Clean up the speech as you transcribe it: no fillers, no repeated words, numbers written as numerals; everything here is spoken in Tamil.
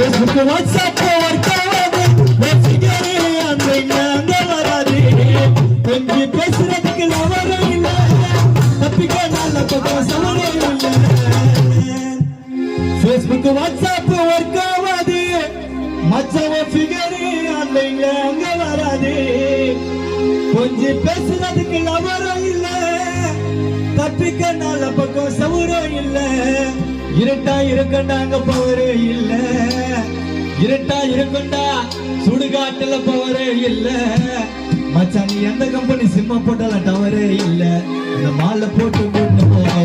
Facebook WhatsApp work ஆகாது வச்சிக்கறே ஆன்லைன்ல அங்க வராது கொஞ்சம் பேசுறதுக்கு லவரும் இல்ல தப்பிக்க நல்ல பக்கம் சவரும் இல்ல Facebook WhatsApp work ஆகாது மச்சவ ஃபிகர் ஆன்லைன்ல அங்க வராது கொஞ்சம் பேசுறதுக்கு லவரும் இல்ல தப்பிக்க நல்ல பக்கம் சவரும் இல்ல இருட்டா இருக்கண்டா அங்க பவரே இல்ல இருட்டா இருக்கண்டா சுடுகாட்டுல பவரே இல்ல மச்சான் நீ எந்த கம்பெனி சிம்ம போட்டால டவரே இல்ல இந்த மாலை போட்டு கொண்டு போக